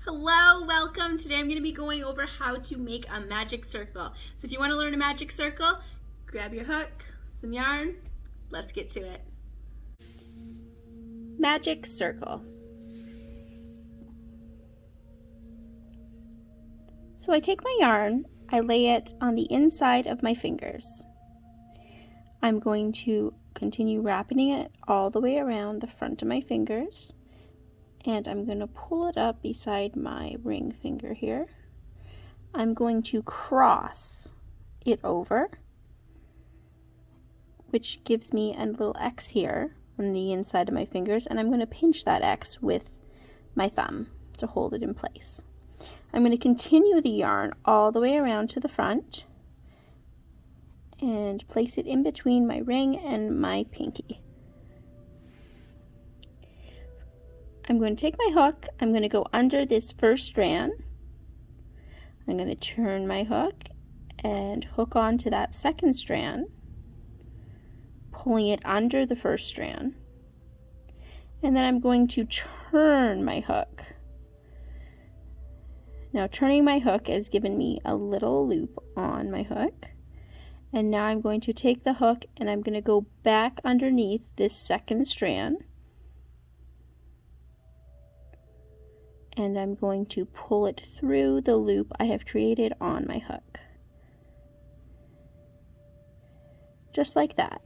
Hello, welcome. Today I'm going to be going over how to make a magic circle. So if you want to learn a magic circle, grab your hook, some yarn, let's get to it. Magic circle. So I take my yarn, I lay it on the inside of my fingers. I'm going to continue wrapping it all the way around the front of my fingers. And I'm going to pull it up beside my ring finger here. I'm going to cross it over, which gives me a little X here on the inside of my fingers, and I'm going to pinch that X with my thumb to hold it in place. I'm going to continue the yarn all the way around to the front and place it in between my ring and my pinky. I'm going to take my hook, I'm going to go under this first strand. I'm going to turn my hook and hook onto that second strand, pulling it under the first strand. And then I'm going to turn my hook. Now turning my hook has given me a little loop on my hook. And now I'm going to take the hook and I'm going to go back underneath this second strand. And I'm going to pull it through the loop I have created on my hook. Just like that.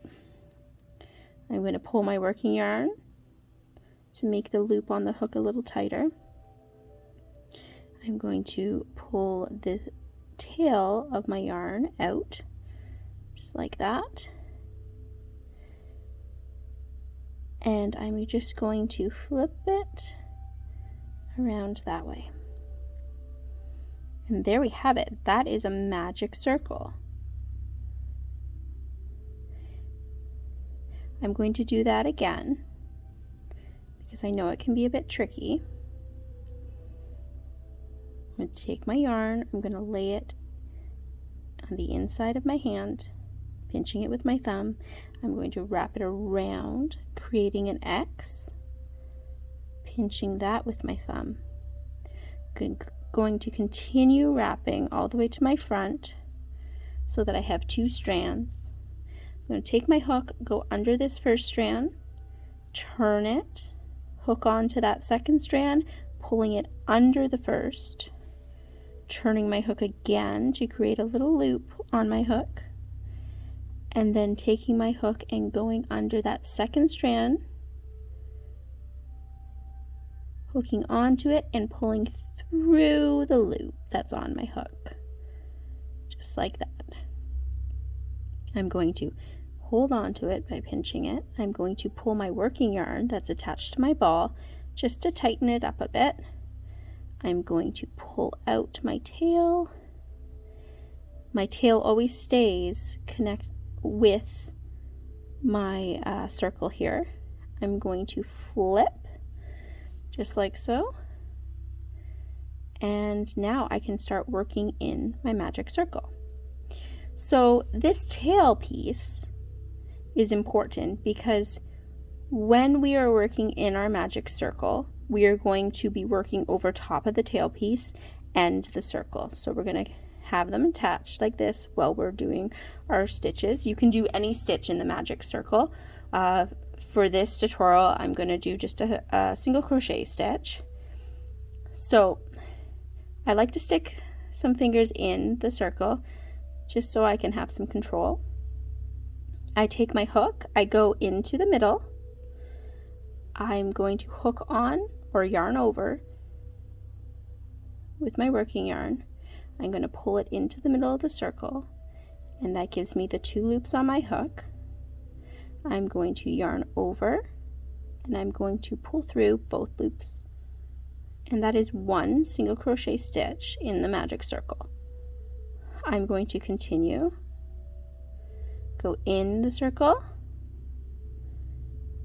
I'm going to pull my working yarn to make the loop on the hook a little tighter. I'm going to pull the tail of my yarn out, just like that. And I'm just going to flip it around that way. And there we have it. That is a magic circle. I'm going to do that again because I know it can be a bit tricky. I'm going to take my yarn, I'm going to lay it on the inside of my hand, pinching it with my thumb. I'm going to wrap it around, creating an X, pinching that with my thumb. Going to continue wrapping all the way to my front so that I have two strands. I'm going to take my hook, go under this first strand, turn it, hook onto that second strand, pulling it under the first, turning my hook again to create a little loop on my hook, and then taking my hook and going under that second strand, hooking onto it and pulling through the loop that's on my hook, just like that. I'm going to hold on to it by pinching it. I'm going to pull my working yarn that's attached to my ball just to tighten it up a bit. I'm going to pull out my tail. My tail always stays connected with my circle here. I'm going to flip just like so. And now I can start working in my magic circle. So this tail piece is important because when we are working in our magic circle, we are going to be working over top of the tail piece and the circle. So we're going to have them attached like this while we're doing our stitches. You can do any stitch in the magic circle. For this tutorial, I'm going to do just a single crochet stitch. So I like to stick some fingers in the circle just so I can have some control. I take my hook, I go into the middle. I'm going to hook on or yarn over with my working yarn. I'm going to pull it into the middle of the circle, and that gives me the two loops on my hook. I'm going to yarn over and I'm going to pull through both loops, and that is one single crochet stitch in the magic circle. I'm going to continue, go in the circle,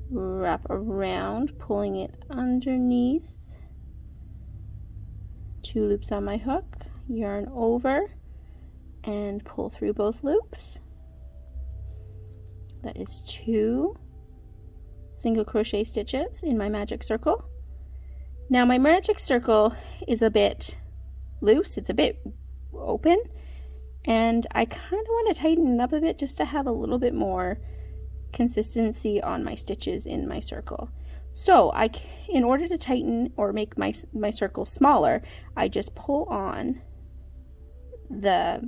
wrap around, pulling it underneath, two loops on my hook, yarn over and pull through both loops. That is two single crochet stitches in my magic circle. Now my magic circle is a bit loose, it's a bit open, and I kind of want to tighten it up a bit just to have a little bit more consistency on my stitches in my circle. So in order to tighten or make my circle smaller, I just pull on the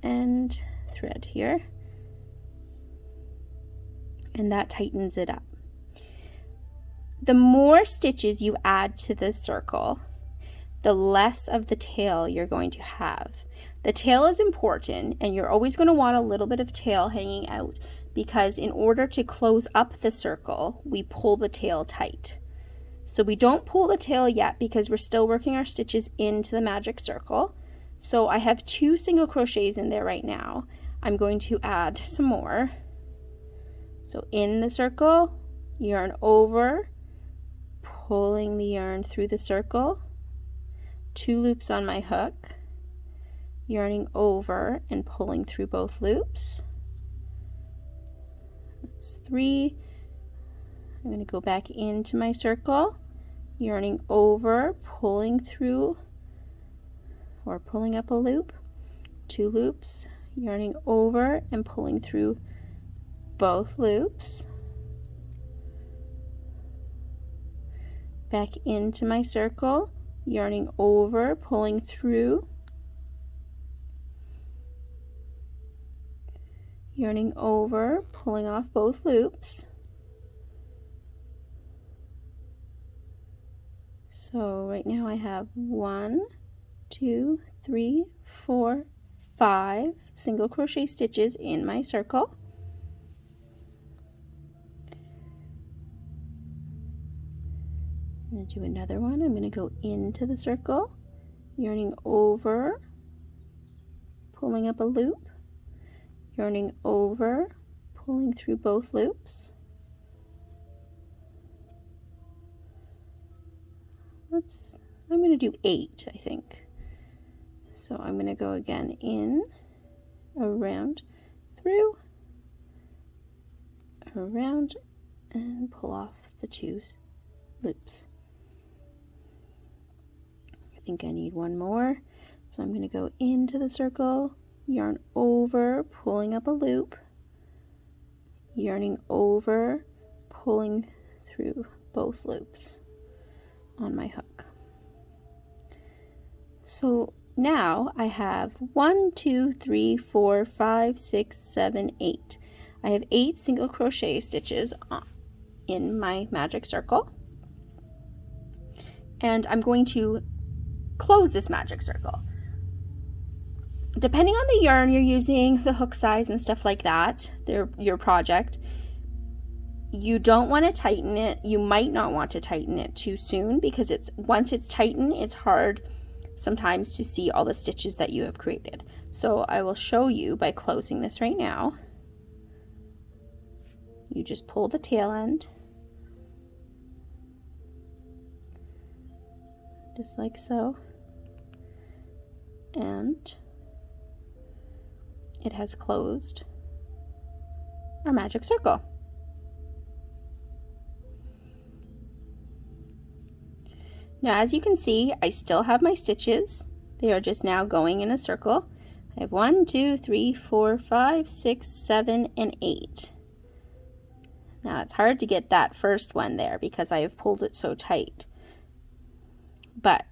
end thread here, and that tightens it up. The more stitches you add to the circle, the less of the tail you're going to have. The tail is important, and you're always going to want a little bit of tail hanging out, because in order to close up the circle, we pull the tail tight. So we don't pull the tail yet because we're still working our stitches into the magic circle. So I have 2 single crochets in there right now. I'm going to add some more. So in the circle, yarn over, pulling the yarn through the circle, 2 loops on my hook, yarning over and pulling through both loops. That's 3. I'm going to go back into my circle, yarning over, pulling through or pulling up a loop, 2 loops, yarning over and pulling through both loops, back into my circle, yarning over, pulling through, yarning over, pulling off both loops. So right now I have 1, 2, 3, 4, 5 single crochet stitches in my circle. I'm going to do another one. I'm going to go into the circle, yarning over, pulling up a loop, yarning over, pulling through both loops. I'm going to do 8, I think. So I'm going to go again in, around, through, around, and pull off the 2 loops. I think I need one more. So I'm going to go into the circle, yarn over, pulling up a loop, yarning over, pulling through both loops on my hook. So now I have 1, 2, 3, 4, 5, 6, 7, 8. I have 8 single crochet stitches in my magic circle, and I'm going to close this magic circle. Depending on the yarn you're using, the hook size and stuff like that, your project, you don't want to tighten it. You might not want to tighten it too soon, because once it's tightened, it's hard sometimes to see all the stitches that you have created. So I will show you by closing this right now. You just pull the tail end, just like so, and it has closed our magic circle. Now, as you can see, I still have my stitches. They are just now going in a circle. I have 1, 2, 3, 4, 5, 6, 7, and 8. Now, it's hard to get that first one there because I have pulled it so tight. But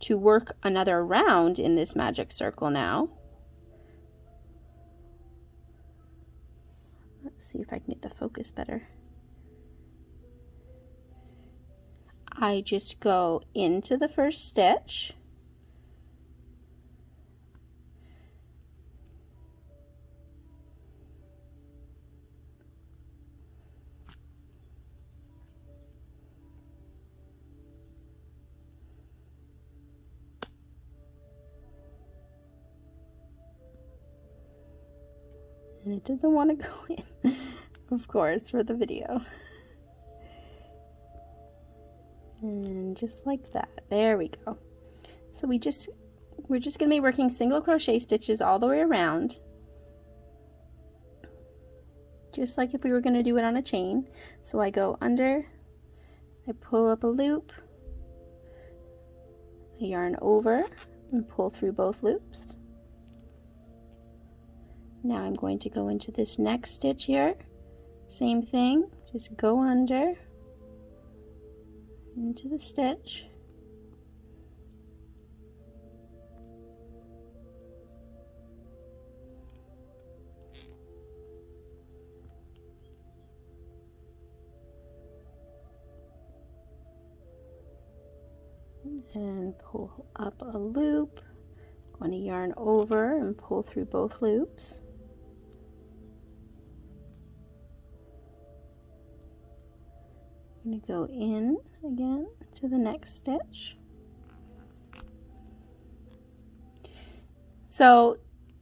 to work another round in this magic circle now, let's see if I can get the focus better. I just go into the first stitch, and it doesn't want to go in, of course, for the video. And just like that, there we go. So we're just going to be working single crochet stitches all the way around, just like if we were going to do it on a chain. So I go under I pull up a loop, I yarn over and pull through both loops. Now I'm going to go into this next stitch here. Same thing, just go under into the stitch. And pull up a loop. Going to yarn over and pull through both loops. I'm going to go in again to the next stitch. So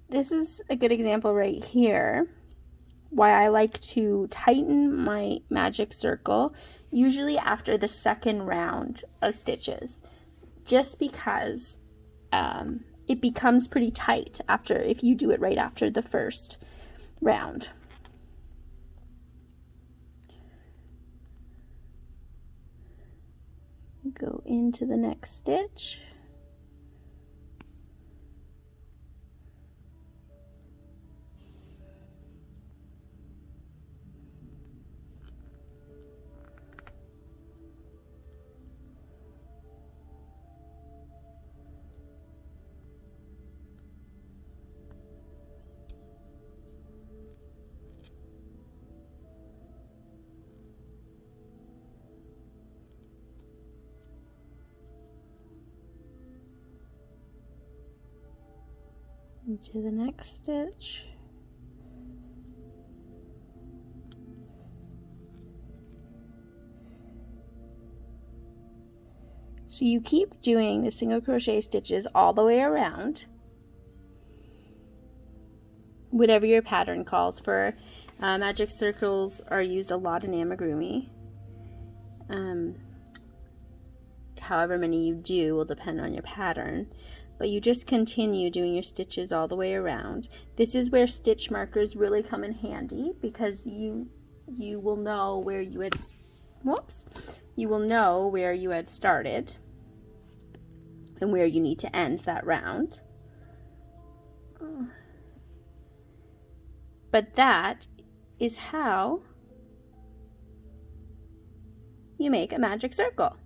this is a good example right here why I like to tighten my magic circle usually after the second round of stitches, just because it becomes pretty tight if you do it right after the first round. Go into the next stitch. Into the next stitch. So you keep doing the single crochet stitches all the way around, whatever your pattern calls for. Magic circles are used a lot in amigurumi. However many you do will depend on your pattern, but you just continue doing your stitches all the way around. This is where stitch markers really come in handy, because you will know where you had started and where you need to end that round. But that is how you make a magic circle.